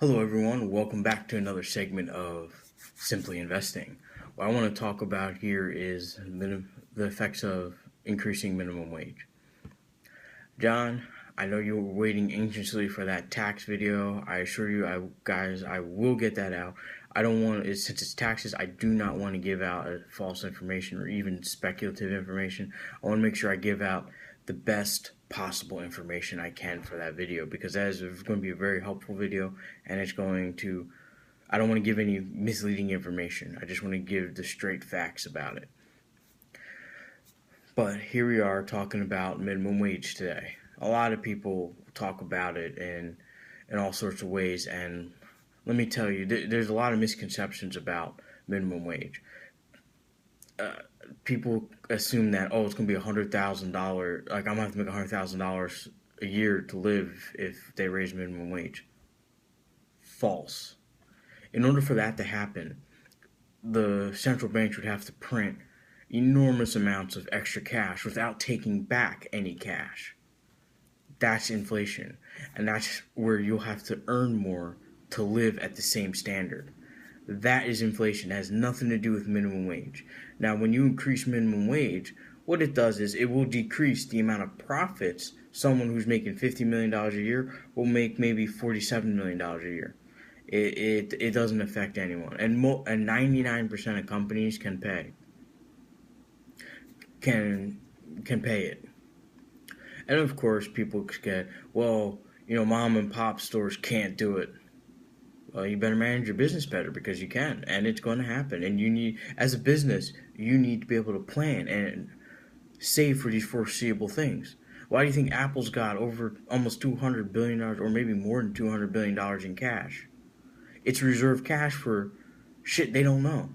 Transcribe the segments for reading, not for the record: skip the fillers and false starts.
Hello, everyone. Welcome back to another segment of Simply Investing. What I want to talk about here is the effects of increasing minimum wage. John, I know you were waiting anxiously for that tax video. I assure you, I will get that out. I don't want, since it's taxes, I do not want to give out false information or even speculative information. I want to make sure I give out the best possible information I can for that video, because that is going to be a very helpful video, and I don't want to give any misleading information. I just want to give the straight facts about it. But here we are talking about minimum wage today. A lot of people talk about it in all sorts of ways, and let me tell you, there's a lot of misconceptions about minimum wage. People assume that, it's going to be $100,000. Like, I'm going to have to make $100,000 a year to live if they raise minimum wage. False. In order for that to happen, the central banks would have to print enormous amounts of extra cash without taking back any cash. That's inflation, and that's where you'll have to earn more to live at the same standard. That is inflation. It has nothing to do with minimum wage. Now, when you increase minimum wage, what it does is it will decrease the amount of profits someone who's making $50 million a year will make maybe $47 million a year. It doesn't affect anyone. And 99% of companies can pay it. And of course, people get, mom and pop stores can't do it. Well, you better manage your business better, because you can, and it's going to happen. And as a business, you need to be able to plan and save for these foreseeable things. Why do you think Apple's got over almost $200 billion, or maybe more than $200 billion in cash? It's reserved cash for shit they don't know.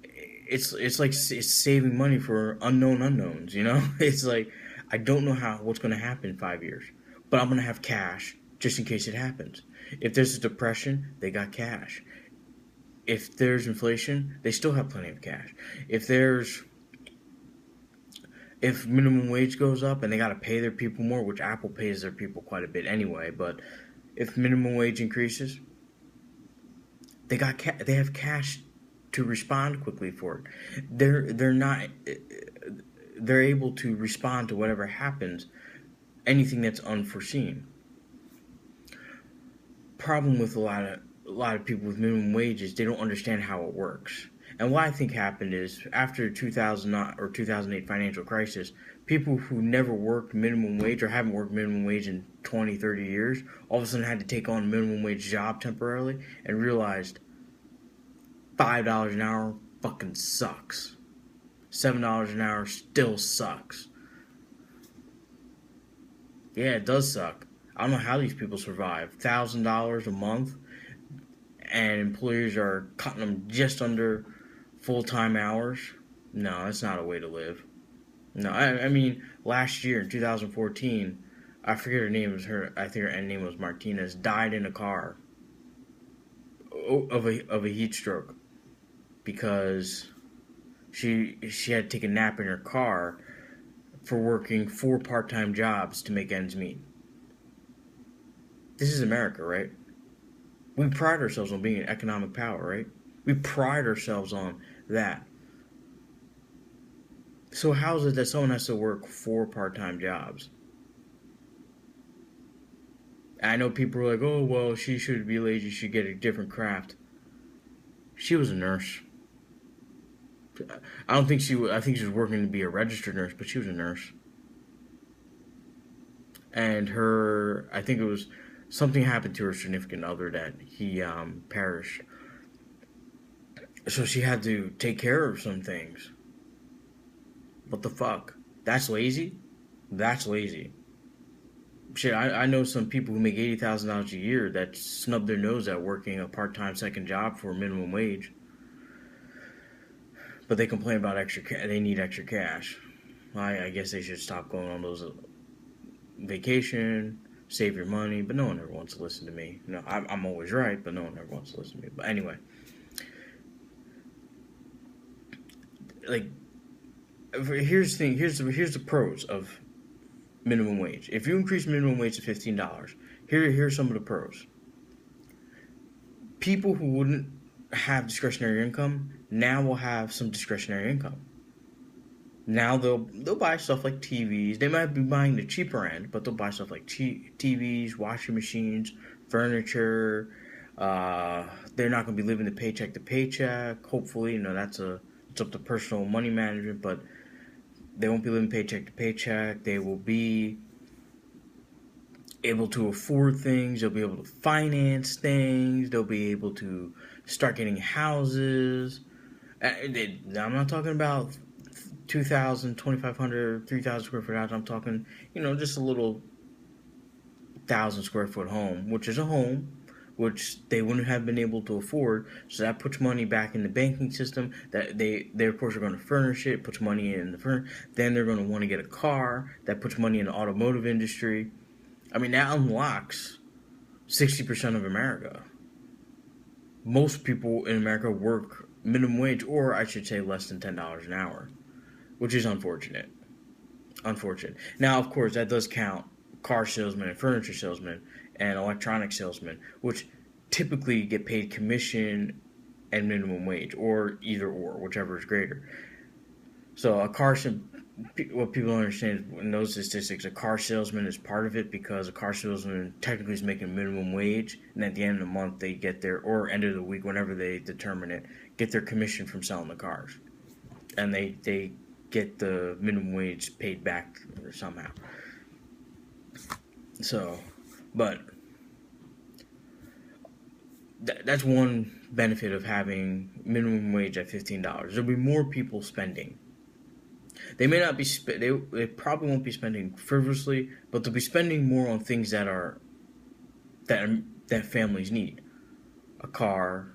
It's like it's saving money for unknown unknowns, It's like, I don't know what's going to happen in 5 years, but I'm going to have cash just in case it happens. If there's a depression, they got cash. If there's inflation, they still have plenty of cash. If minimum wage goes up and they got to pay their people more, which Apple pays their people quite a bit anyway, but if minimum wage increases, they have cash to respond quickly for it. They're able to respond to whatever happens, anything that's unforeseen. Problem with a lot of people with minimum wages, they don't understand how it works. And what I think happened is, after 2009 or 2008 financial crisis, people who never worked minimum wage or haven't worked minimum wage in 20, 30 years, all of a sudden had to take on a minimum wage job temporarily and realized $5 an hour fucking sucks. $7 an hour still sucks. Yeah, it does suck. I don't know how these people survive. $1,000 a month, and employers are cutting them just under full-time hours. No, that's not a way to live. No, I mean, last year in 2014, I forget her name was her. I think her name was Martinez. Died in a car of a heat stroke because she had to take a nap in her car for working 4 part-time jobs to make ends meet. This is America, right? We pride ourselves on being an economic power, right? We pride ourselves on that. So how is it that someone has to work 4 part-time jobs? I know people are like, she should be lazy, she should get a different craft. She was a nurse. I think she was working to be a registered nurse, but she was a nurse. And I think it was something happened to her significant other that he perished. So she had to take care of some things. What the fuck? That's lazy? That's lazy. Shit, I know some people who make $80,000 a year that snub their nose at working a part-time second job for a minimum wage. But they complain about they need extra cash. I guess they should stop going on those vacation, save your money, but no one ever wants to listen to me. I'm always right, but no one ever wants to listen to me. But anyway, like, here's the thing. Here's the pros of minimum wage. If you increase minimum wage to $15, here's some of the pros. people who wouldn't have discretionary income now will have some discretionary income. Now they'll buy stuff like TVs. They might be buying the cheaper end, but they'll buy stuff like TVs, washing machines, furniture. They're not going to be living the paycheck to paycheck. Hopefully, it's up to personal money management, but they won't be living paycheck to paycheck. They will be able to afford things. They'll be able to finance things. They'll be able to start getting houses. I'm not talking about 2,000, 2,500, 3,000 square foot house. I'm talking, just a little 1,000 square foot home, which is a home, which they wouldn't have been able to afford. So that puts money back in the banking system. That they of course are going to furnish it, puts money in the furniture. Then they're going to want to get a car. That puts money in the automotive industry. I mean, that unlocks 60% of America. Most people in America work minimum wage, or I should say less than $10 an hour, which is unfortunate. Now, of course, that does count car salesmen and furniture salesmen and electronic salesmen, which typically get paid commission and minimum wage, or either or, whichever is greater. So what people don't understand is in those statistics, a car salesman is part of it because a car salesman technically is making minimum wage, and at the end of the month they get their, or end of the week, whenever they determine it, get their commission from selling the cars, and they get the minimum wage paid back somehow. So, but that's one benefit of having minimum wage at $15. There'll be more people spending. They may not be they probably won't be spending frivolously, but they'll be spending more on things that families need. A car.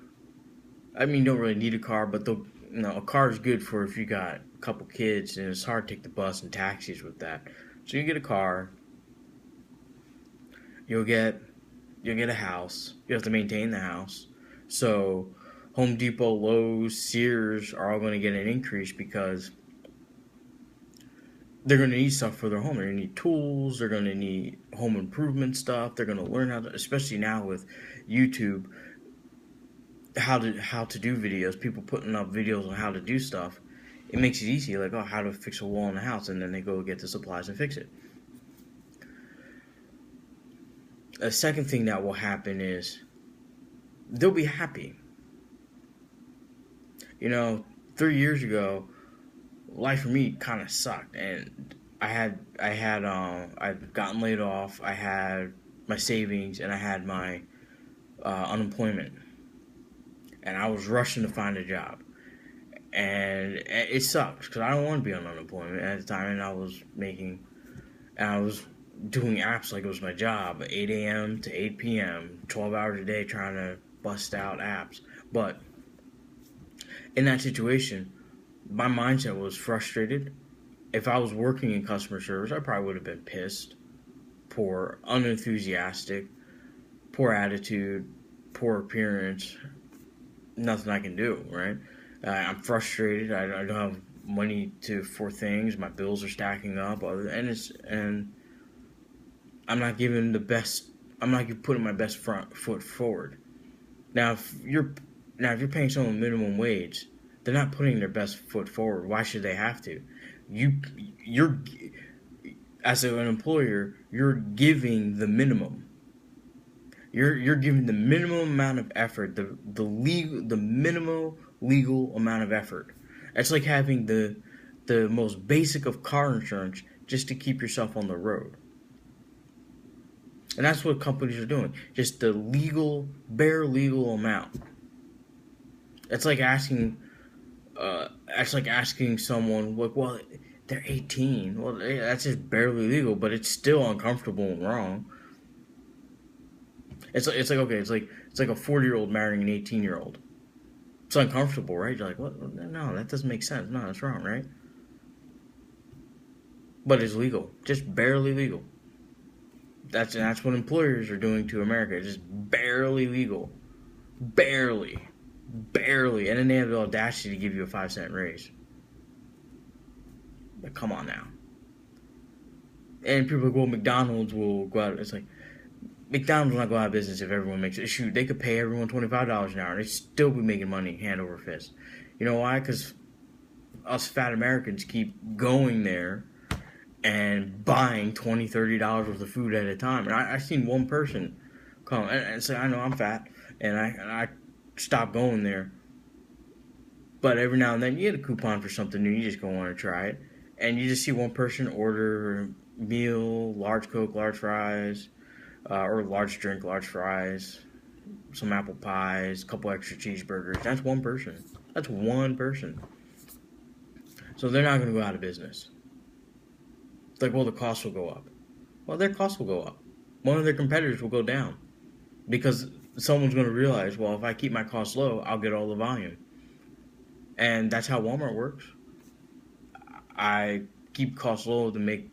I mean, you don't really need a car, but a car is good for if you got a couple kids and it's hard to take the bus and taxis with that. So you get a car. You'll get a house. You have to maintain the house. So Home Depot, Lowe's, Sears are all going to get an increase because they're going to need stuff for their home. They're going to need tools. They're going to need home improvement stuff. They're going to learn how to, especially now with YouTube, how to do videos. People putting up videos on how to do stuff. It makes it easy, like, how to fix a wall in the house, and then they go get the supplies and fix it. A second thing that will happen is they'll be happy. 3 years ago, life for me kind of sucked, and I'd gotten laid off. I had my savings, and I had my unemployment, and I was rushing to find a job, and it sucked because I don't want to be on unemployment at the time, and I was doing apps like it was my job, 8 a.m. to 8 p.m., 12 hours a day trying to bust out apps. But in that situation, my mindset was frustrated. If I was working in customer service, I probably would have been pissed, poor, unenthusiastic, poor attitude, poor appearance, nothing I can do, right? I'm frustrated. I don't have money for things. My bills are stacking up, and I'm not giving I'm not putting my best front foot forward. Now, if you're paying someone minimum wage, they're not putting their best foot forward. Why should they have to? You're as an employer, you're giving the minimum. You're giving the minimum amount of effort, the minimal legal amount of effort. It's like having the most basic of car insurance just to keep yourself on the road. And that's what companies are doing. Just the bare legal amount. It's like asking someone, like, well, they're 18. Well, that's just barely legal, but it's still uncomfortable and wrong. It's like a 40-year-old marrying an 18-year-old. It's uncomfortable, right? You're like, what? No, that doesn't make sense. No, that's wrong, right? But it's legal, just barely legal. That's what employers are doing to America. It's just barely legal. Barely. And then they have the audacity to give you a 5-cent raise. But come on now. And people go, McDonald's will go out. It's like, McDonald's will not go out of business if everyone makes it. Shoot, they could pay everyone $25 an hour and they still be making money hand over fist. You know why? Because us fat Americans keep going there and buying $20, $30 worth of food at a time. And I seen one person come and say, I know I'm fat, and I stopped going there. But every now and then you get a coupon for something new, you just go want to try it. And you just see one person order a meal, large Coke, large fries, or large drink, large fries, some apple pies, a couple extra cheeseburgers. That's one person. That's one person. So they're not going to go out of business. It's like, well, the cost will go up. Well, their costs will go up. One of their competitors will go down. Because someone's going to realize, well, if I keep my costs low, I'll get all the volume. And that's how Walmart works. I keep costs low to make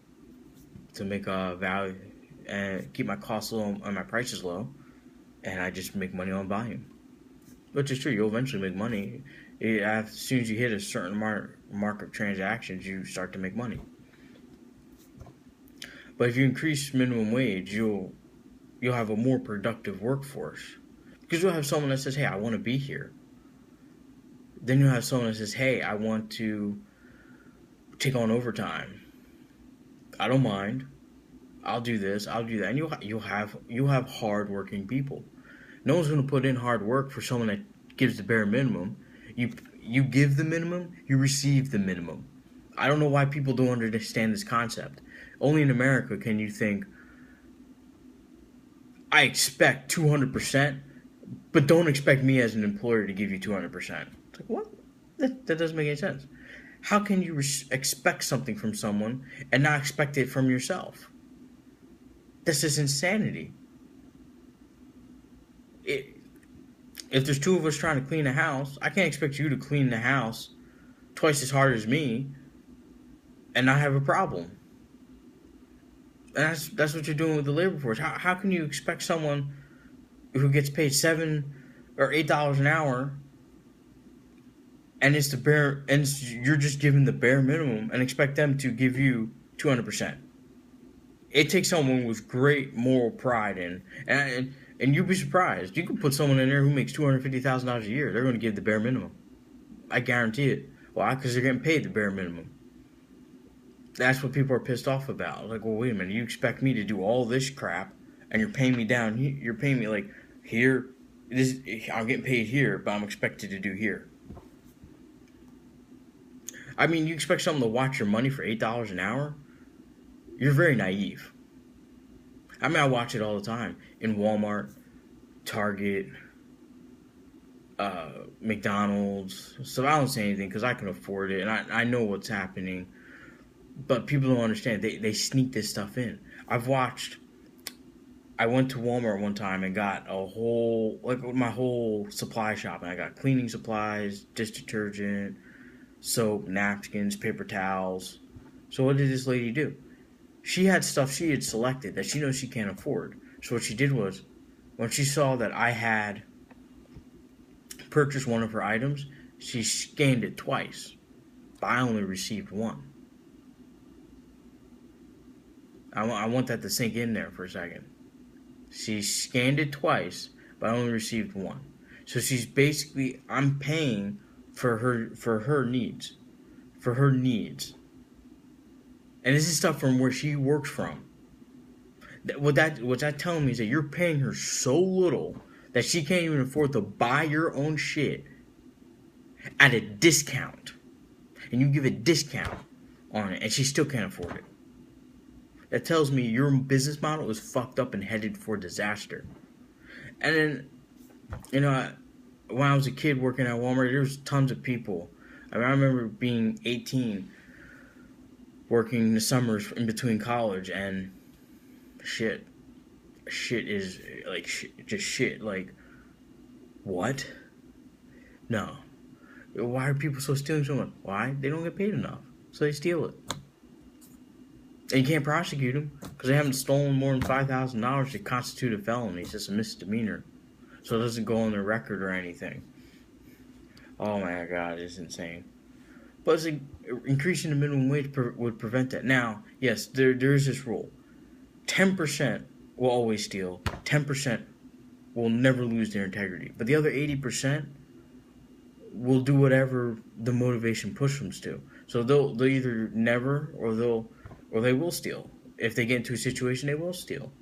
value and keep my costs low and my prices low, and I just make money on volume. Which is true. You'll eventually make money. As soon as you hit a certain mark of transactions, you start to make money. But if you increase minimum wage, you'll have a more productive workforce. Because you'll have someone that says, hey, I want to be here. Then you'll have someone that says, hey, I want to take on overtime. I don't mind. I'll do this. I'll do that. And you'll have hard-working people. No one's going to put in hard work for someone that gives the bare minimum. You give the minimum, you receive the minimum. I don't know why people don't understand this concept. Only in America can you think, I expect 200%, but don't expect me as an employer to give you 200%. It's like, what? That doesn't make any sense. How can you expect something from someone and not expect it from yourself? This is insanity. If there's two of us trying to clean a house, I can't expect you to clean the house twice as hard as me and not have a problem. And that's what you're doing with the labor force. How can you expect someone who gets paid $7 or $8 an hour and you're just giving the bare minimum and expect them to give you 200%? It takes someone with great moral pride and you'd be surprised. You can put someone in there who makes $250,000 a year. They're going to give the bare minimum. I guarantee it. Why? Because they're getting paid the bare minimum. That's what people are pissed off about. Like, well, wait a minute. You expect me to do all this crap, and you're paying me down. You're paying me like here. I'm getting paid here, but I'm expected to do here. I mean, you expect someone to watch your money for $8 an hour? You're very naive. I mean, I watch it all the time in Walmart, Target, McDonald's. So I don't say anything because I can afford it and I know what's happening. But people don't understand. They sneak this stuff in. I went to Walmart one time and got my whole supply shop. And I got cleaning supplies, dish detergent, soap, napkins, paper towels. So what did this lady do? She had stuff she had selected that she knows she can't afford. So what she did was, when she saw that I had purchased one of her items, she scanned it twice. But I only received one. I want that to sink in there for a second. She scanned it twice, but I only received one. So she's basically, I'm paying for her needs. For her needs. And this is stuff from where she works from. What that telling me is that you're paying her so little that she can't even afford to buy your own shit at a discount. And you give a discount on it, and she still can't afford it. That tells me your business model is fucked up and headed for disaster. And then, when I was a kid working at Walmart, there was tons of people. I remember being 18, working the summers in between college, and shit is like just shit. Like, what? No. Why are people stealing so much? Why? They don't get paid enough, so they steal it. And you can't prosecute them because they haven't stolen more than $5,000 to constitute a felony. It's just a misdemeanor, so it doesn't go on their record or anything. Oh my God, it's insane. But it's like increasing the minimum wage would prevent that. Now, yes, there is this rule: 10% will always steal. 10% will never lose their integrity. But the other 80% will do whatever the motivation pushes them to. So they'll either never or they will steal. If they get into a situation, they will steal.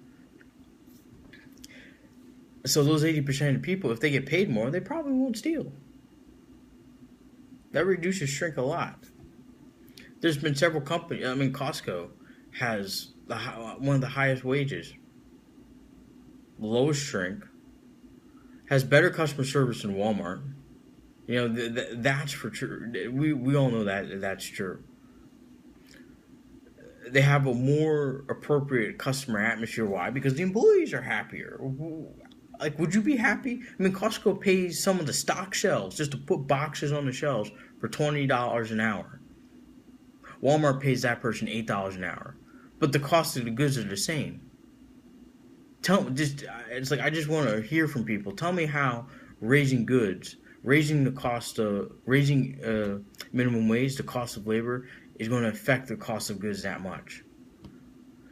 So those 80% of people, if they get paid more, they probably won't steal. That reduces shrink a lot. There's been several companies. I mean, Costco has one of the highest wages, lowest shrink, has better customer service than Walmart. You know, that's for true. We all know that that's true. They have a more appropriate customer atmosphere. Why? Because the employees are happier. Like, would you be happy? I mean, Costco pays some of the stock shelves just to put boxes on the shelves for $20 an hour. Walmart pays that person $8 an hour, but the cost of the goods are the same. It's like I just want to hear from people. Tell me how raising goods, raising the cost of raising minimum wage, the cost of labor is going to affect the cost of goods that much.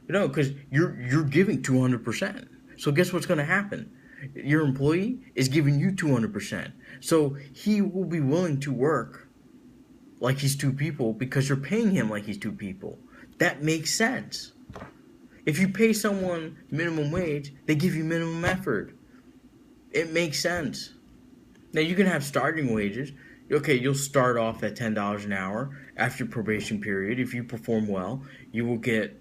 You know, because you're giving 200%. So guess what's going to happen? Your employee is giving you 200%. So he will be willing to work like he's two people because you're paying him like he's two people. That makes sense. If you pay someone minimum wage, they give you minimum effort. It makes sense. Now, you can have starting wages. Okay, you'll start off at $10 an hour after your probation period. If you perform well, you will get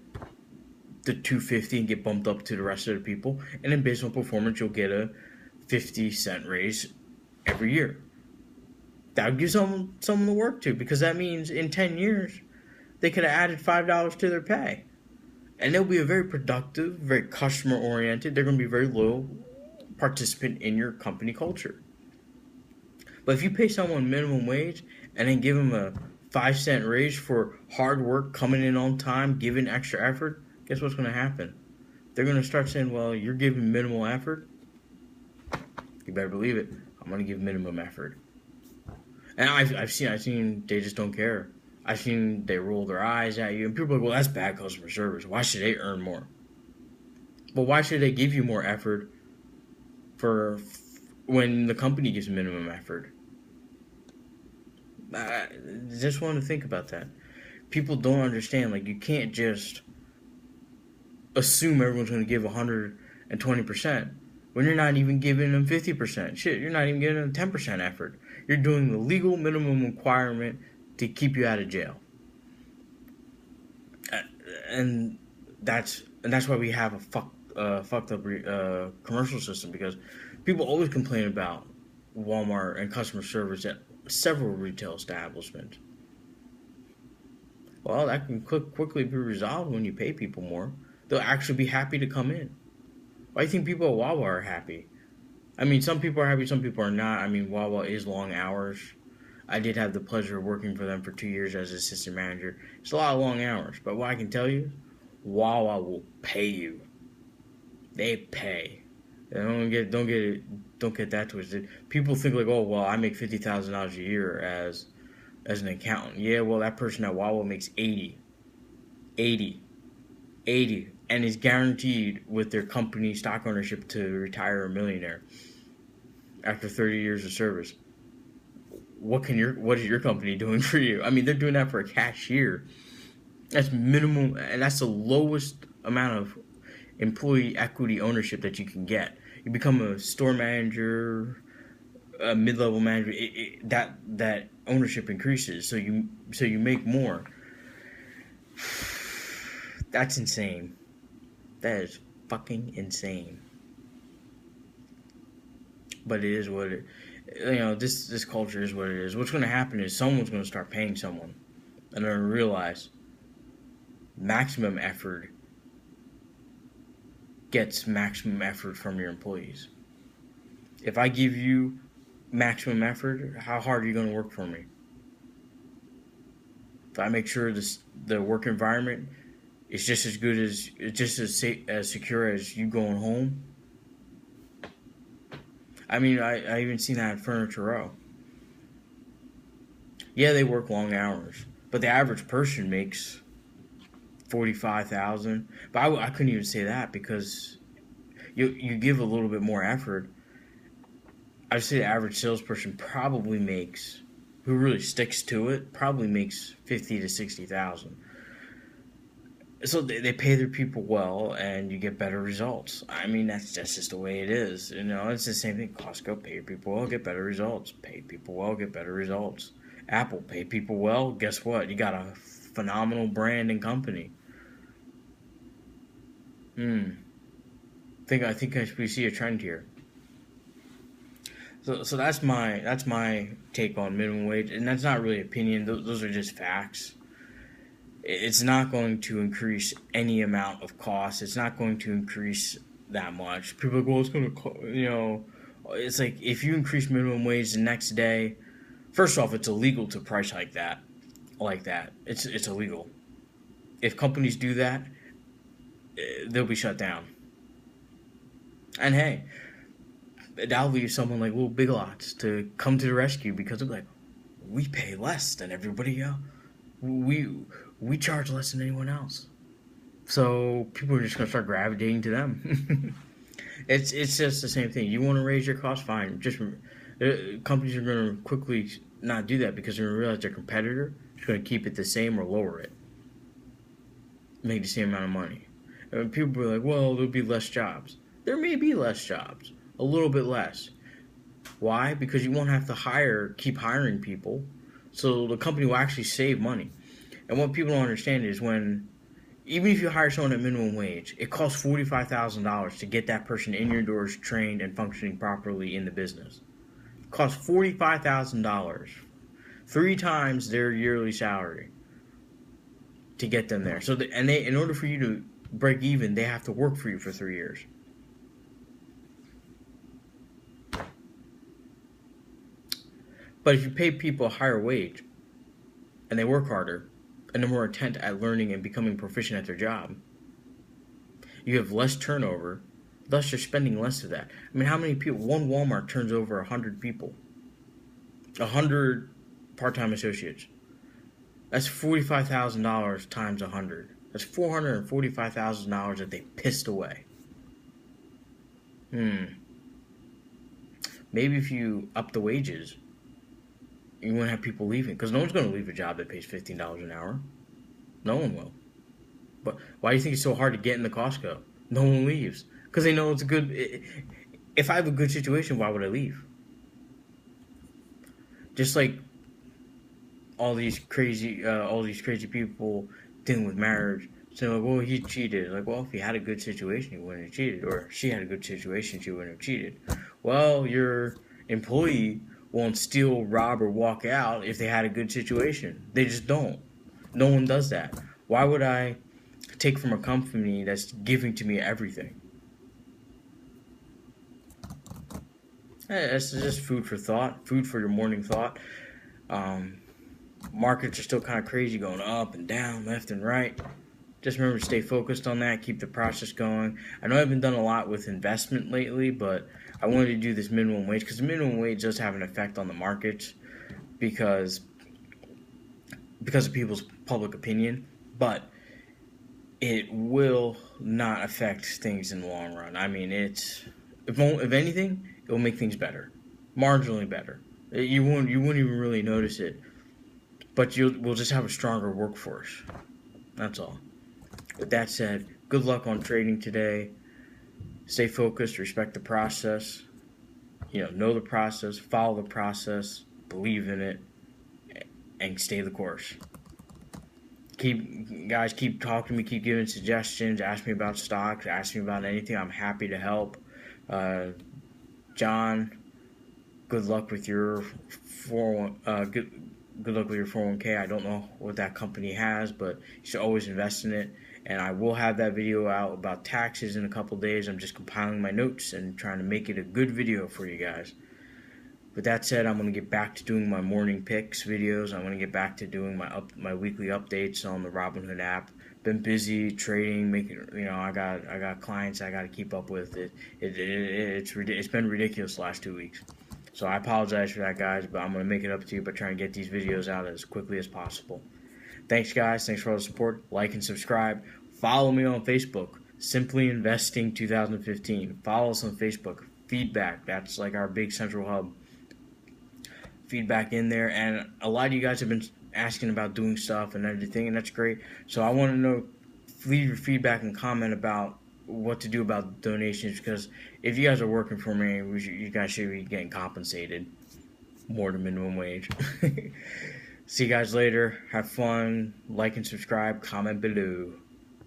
the $2.50 and get bumped up to the rest of the people. And then based on performance, you'll get a 50-cent raise every year. That would give someone to work to, because that means in 10 years, they could have added $5 to their pay. And they'll be a very productive, very customer-oriented. They're going to be a very loyal participant in your company culture. But if you pay someone minimum wage and then give them a 5-cent raise for hard work, coming in on time, giving extra effort, guess what's going to happen? They're going to start saying, well, you're giving minimal effort. You better believe it. I'm going to give minimum effort. And I've seen they just don't care. I've seen they roll their eyes at you. And people are like, well, that's bad customer service. Why should they earn more? But why should they give you more effort for when the company gives minimum effort? I just want to think about that. People don't understand. Like, you can't just assume everyone's going to give 120% when you're not even giving them 50%. Shit, you're not even giving them 10% effort. You're doing the legal minimum requirement to keep you out of jail. And that's why we have a fucked up commercial system, because people always complain about Walmart and customer service at several retail establishments. Well, that can quickly be resolved when you pay people more. They'll actually be happy to come in. Why do you think people at Wawa are happy? I mean, some people are happy, some people are not. I mean, Wawa is long hours. I did have the pleasure of working for them for 2 years as assistant manager. It's a lot of long hours, but what I can tell you, Wawa will pay you. They pay. Don't get that twisted. People think like, oh, well, I make $50,000 a year as an accountant. Yeah, well, that person at Wawa makes 80, and is guaranteed with their company stock ownership to retire a millionaire after 30 years of service. What is your company doing for you? I mean, they're doing that for a cashier. That's minimum, and that's the lowest amount of employee equity ownership that you can get. You become a store manager, a mid-level manager. That ownership increases, so you make more. That's insane. That is fucking insane. But it is what it. You know, this culture is what it is. What's going to happen is someone's going to start paying someone, and they're going to realize maximum effort gets maximum effort from your employees. If I give you maximum effort, how hard are you going to work for me? If I make sure the work environment is just as good as as secure as you going home. I mean, I even seen that at Furniture Row. Yeah, they work long hours, but the average person makes $45,000. But I couldn't even say that, because you give a little bit more effort. I'd say the average salesperson probably makes, who really sticks to it, probably makes 50 to 60,000. So they pay their people well, and you get better results. I mean, that's just the way it is. You know, it's the same thing. Costco, pay people well, get better results. Pay people well, get better results. Apple, pay people well. Guess what? You got a phenomenal brand and company. I think we see a trend here. So that's my take on minimum wage, and that's not really opinion. Those are just facts. It's not going to increase any amount of cost. It's not going to increase that much. People are like, well, it's going to, it's like if you increase minimum wage the next day, first off, it's illegal to price hike that, like that. It's illegal. If companies do that, they'll be shut down. And hey, that'll leave someone like Little Big Lots to come to the rescue because they're like, we pay less than everybody else. We charge less than anyone else. So people are just gonna start gravitating to them. It's just the same thing. You want to raise your costs, fine. Just companies are gonna quickly not do that because they're gonna realize their competitor is gonna keep it the same or lower it, make the same amount of money. And people are like, well, there'll be less jobs. There may be less jobs, a little bit less. Why? Because you won't have to keep hiring people, so the company will actually save money. And what people don't understand is even if you hire someone at minimum wage, it costs $45,000 to get that person in your doors, trained and functioning properly in the business. It costs $45,000, 3 times their yearly salary, to get them there. So, in order for you to break even, they have to work for you for 3 years. But if you pay people a higher wage, and they work harder, and they're more intent at learning and becoming proficient at their job, you have less turnover, thus you're spending less of that. I mean, how many people? One Walmart turns over 100 people. 100 part-time associates. That's $45,000 times 100. That's $445,000 that they pissed away. Maybe if you up the wages, you won't have people leaving, because no one's going to leave a job that pays $15 an hour. No one will. But why do you think it's so hard to get into Costco? No one leaves because they know it's a good. If I have a good situation, why would I leave? Just like all these crazy people dealing with marriage. So like, well, he cheated. Like, well, if he had a good situation, he wouldn't have cheated, or she had a good situation, she wouldn't have cheated. Well, your employee won't steal, rob, or walk out if they had a good situation. They just don't. No one does that. Why would I take from a company that's giving to me everything? It's just food for thought, food for your morning thought. Markets are still kind of crazy, going up and down, left and right. Just remember to stay focused on that, keep the process going. I know I haven't done a lot with investment lately, but I wanted to do this minimum wage because the minimum wage does have an effect on the markets because of people's public opinion, but it will not affect things in the long run. I mean, if anything, it will make things better, marginally better. You wouldn't even really notice it, but we'll just have a stronger workforce. That's all. With that said, good luck on trading today. Stay focused, respect the process. Know the process, follow the process, believe in it, and stay the course. Keep talking to me, keep giving suggestions, ask me about stocks, ask me about anything. I'm happy to help. John, good luck with your 401k. I don't know what that company has, but you should always invest in it. And I will have that video out about taxes in a couple days. I'm just compiling my notes and trying to make it a good video for you guys. With that said, I'm going to get back to doing my morning picks videos. I'm going to get back to doing my weekly updates on the Robinhood app. Been busy trading, I got clients I got to keep up with. It's been ridiculous the last 2 weeks. So I apologize for that, guys, but I'm going to make it up to you by trying to get these videos out as quickly as possible. Thanks, guys. Thanks for all the support. Like and subscribe. Follow me on Facebook. Simply Investing 2015. Follow us on Facebook. Feedback. That's like our big central hub. Feedback in there, and a lot of you guys have been asking about doing stuff and everything, and that's great. So I want to know, leave your feedback and comment about what to do about donations, because if you guys are working for me, you guys should be getting compensated more than minimum wage. See you guys later. Have fun. Like and subscribe. Comment below.